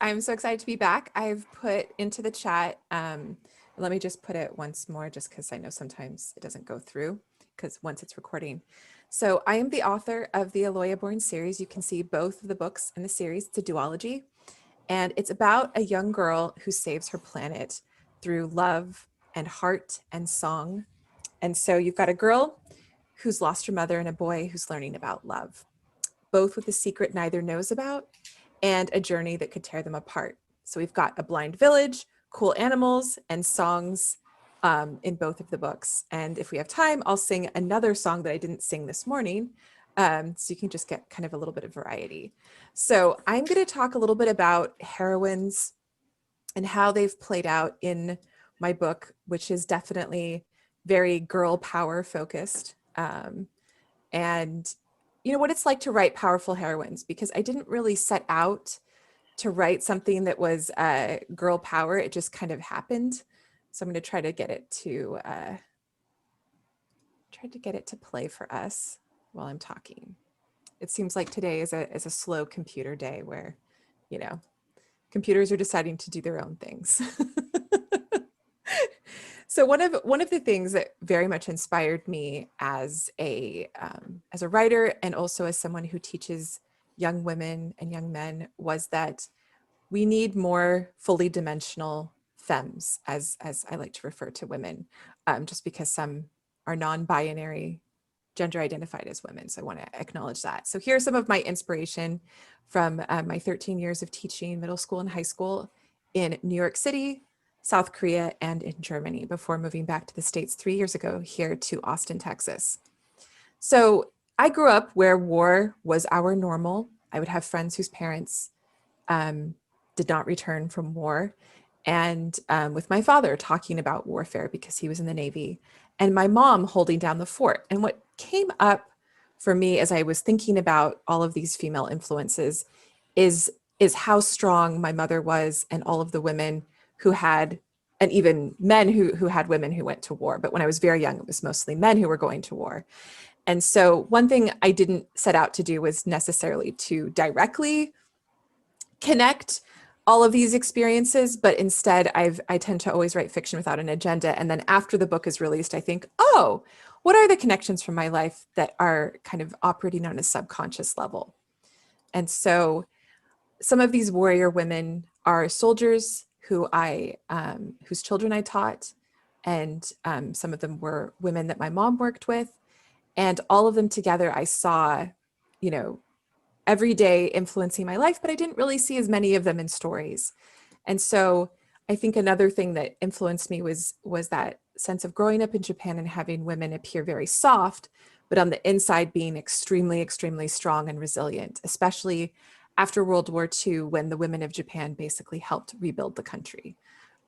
I'm so excited to be back. I've put into the chat, let me just put it once more, just because I know sometimes it doesn't go through, because once it's recording. So I am the author of the Eloia Born series. You can see both of the books in the series. It's a duology, and it's about a young girl who saves her planet through love and heart and song. And so you've got a girl who's lost her mother and a boy who's learning about love, both with a secret neither knows about and a journey that could tear them apart. So we've got a blind village, cool animals, and songs in both of the books. And if we have time, I'll sing another song that I didn't sing this morning, so you can just get kind of a little bit of variety. So I'm going to talk a little bit about heroines and how they've played out in my book, which is definitely very girl power focused. And you know what it's like to write powerful heroines, because I didn't really set out to write something that was girl power. It just kind of happened. So I'm going to try to get it to play for us while I'm talking. It seems like today is a slow computer day where, you know, computers are deciding to do their own things. So one of the things that very much inspired me as a writer, and also as someone who teaches young women and young men, was that we need more fully dimensional femmes, as I like to refer to women, just because some are non-binary, gender identified as women. So I want to acknowledge that. So here's some of my inspiration from my 13 years of teaching middle school and high school in New York City, South Korea, and in Germany, before moving back to the States 3 years ago here to Austin, Texas. So I grew up where war was our normal. I would have friends whose parents did not return from war, and with my father talking about warfare because he was in the Navy, and my mom holding down the fort. And what came up for me as I was thinking about all of these female influences is how strong my mother was, and all of the women who had, and even men who had women who went to war. But when I was very young, it was mostly men who were going to war. And so one thing I didn't set out to do was necessarily to directly connect all of these experiences, but instead I tend to always write fiction without an agenda. And then after the book is released, I think, oh, what are the connections from my life that are kind of operating on a subconscious level? And so some of these warrior women are soldiers whose children I taught, and some of them were women that my mom worked with, and all of them together I saw, you know, every day influencing my life, but I didn't really see as many of them in stories. And so I think another thing that influenced me was that sense of growing up in Japan and having women appear very soft, but on the inside being extremely, extremely strong and resilient, especially after World War II, when the women of Japan basically helped rebuild the country.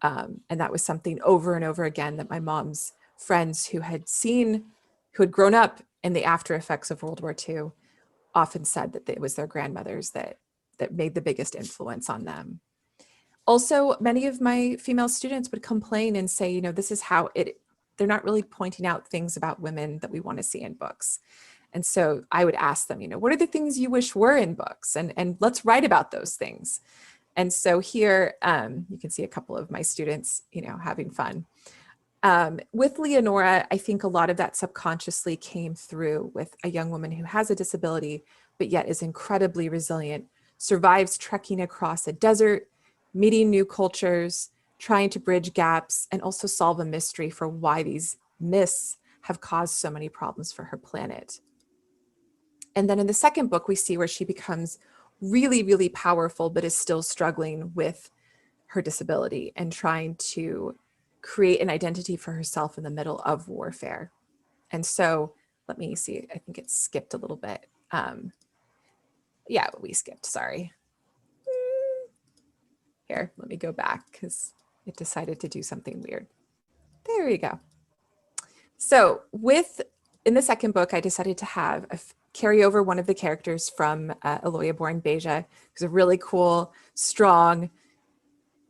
And that was something over and over again that my mom's friends who had grown up in the after effects of World War II often said that it was their grandmothers that made the biggest influence on them. Also, many of my female students would complain and say, you know, this is how they're not really pointing out things about women that we want to see in books. And so I would ask them, you know, what are the things you wish were in books? And let's write about those things. And so here you can see a couple of my students, you know, having fun. With Leonora, I think a lot of that subconsciously came through with a young woman who has a disability, but yet is incredibly resilient, survives trekking across a desert, meeting new cultures, trying to bridge gaps, and also solve a mystery for why these myths have caused so many problems for her planet. And then in the second book, we see where she becomes really, really powerful, but is still struggling with her disability and trying to create an identity for herself in the middle of warfare. And so let me see, I think it skipped a little bit. Yeah, we skipped, sorry. Here, let me go back because it decided to do something weird. There we go. So in the second book, I decided to carry over one of the characters from Eloia Born Beja, who's a really cool, strong,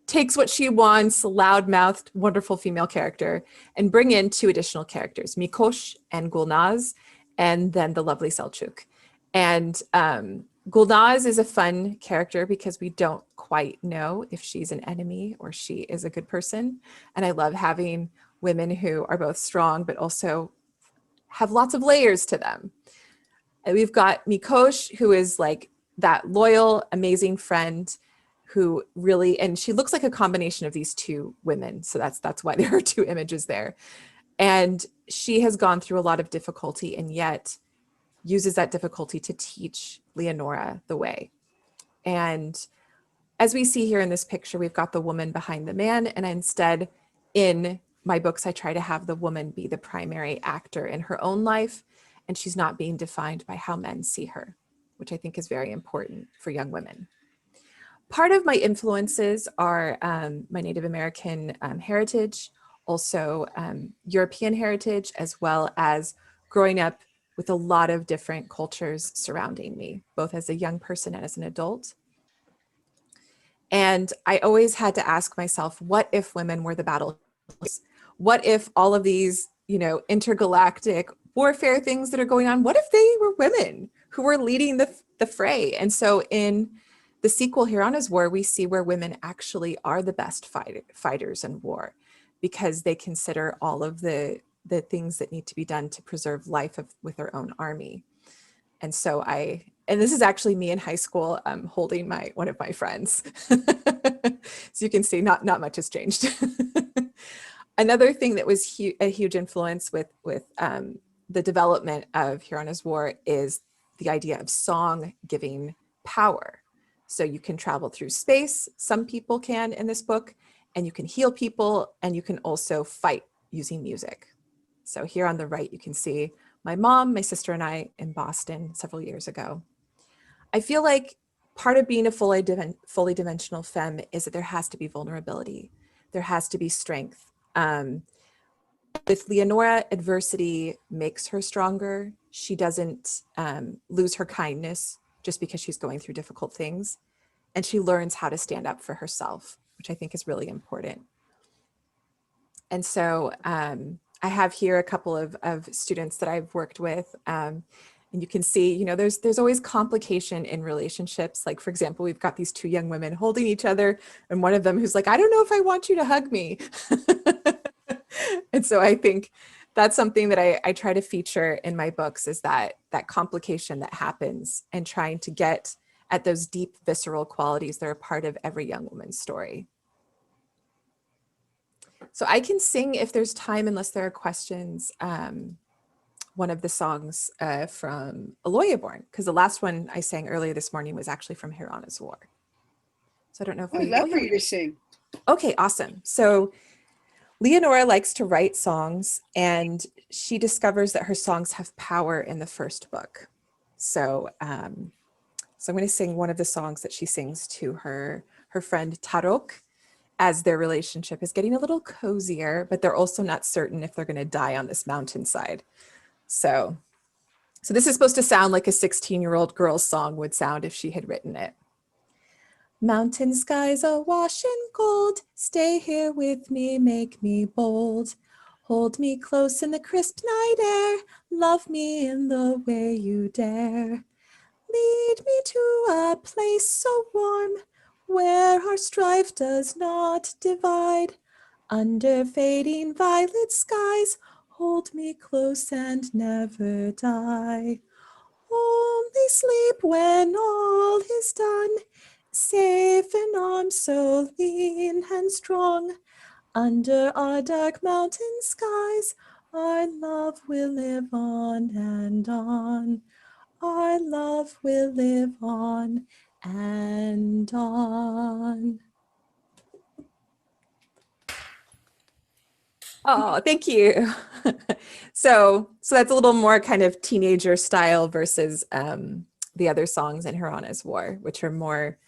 takes what she wants, loud-mouthed, wonderful female character, and bring in 2 additional characters, Mikosh and Gulnaz, and then the lovely Selçuk. And Gulnaz is a fun character because we don't quite know if she's an enemy or she is a good person. And I love having women who are both strong, but also have lots of layers to them. And we've got Mikosh, who is like that loyal, amazing friend who really, and she looks like a combination of these two women. So that's why there are two images there. And she has gone through a lot of difficulty and yet uses that difficulty to teach Leonora the way. And as we see here in this picture, we've got the woman behind the man. And instead, in my books, I try to have the woman be the primary actor in her own life. And she's not being defined by how men see her, which I think is very important for young women. Part of my influences are my Native American heritage, also European heritage, as well as growing up with a lot of different cultures surrounding me, both as a young person and as an adult. And I always had to ask myself, what if women were the battlefields? What if all of these, intergalactic warfare things that are going on, what if they were women who were leading the fray? And so in the sequel, Hirana's War, we see where women actually are the best fighters in war because they consider all of the things that need to be done to preserve life with their own army. And so and this is actually me in high school holding one of my friends. So you can see not much has changed. Another thing that was a huge influence with the development of Hirana's War is the idea of song giving power. So you can travel through space, some people can in this book, and you can heal people, and you can also fight using music. So here on the right, you can see my mom, my sister, and I in Boston several years ago. I feel like part of being a fully dimensional femme is that there has to be vulnerability. There has to be strength. With Leonora, adversity makes her stronger. She doesn't lose her kindness just because she's going through difficult things. And she learns how to stand up for herself, which I think is really important. And so I have here a couple of students that I've worked with. And you can see, there's always complication in relationships. Like, for example, we've got these two young women holding each other, and one of them who's like, I don't know if I want you to hug me. And so I think that's something that I try to feature in my books, is that complication that happens and trying to get at those deep visceral qualities that are part of every young woman's story. So I can sing if there's time, unless there are questions, one of the songs from Eloia Born, because the last one I sang earlier this morning was actually from Hirana's War. So I don't know if I'd love for you to sing. Okay, awesome. So Leonora likes to write songs, and she discovers that her songs have power in the first book. So I'm going to sing one of the songs that she sings to her friend Tarok, as their relationship is getting a little cozier, but they're also not certain if they're going to die on this mountainside. So this is supposed to sound like a 16-year-old girl's song would sound if she had written it. Mountain skies awash in gold, stay here with me, make me bold. Hold me close in the crisp night air, love me in the way you dare. Lead me to a place so warm, where our strife does not divide. Under fading violet skies, hold me close and never die. Only sleep when all is done, safe in arms so lean and strong. Under our dark mountain skies, our love will live on and on. Our love will live on and on. Oh, thank you. So that's a little more kind of teenager style versus the other songs in Hirana's War, which are more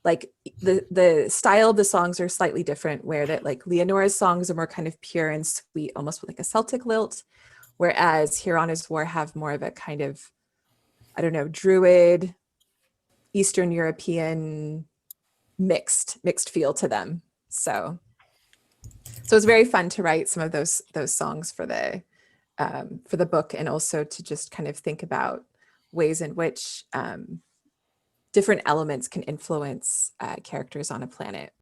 like the style of the songs are slightly different, where that like Leonora's songs are more kind of pure and sweet, almost with like a Celtic lilt, whereas Hirana's War have more of a kind of, I don't know, Druid, Eastern European mixed feel to them. So it's very fun to write some of those songs for the book, and also to just kind of think about ways in which different elements can influence characters on a planet.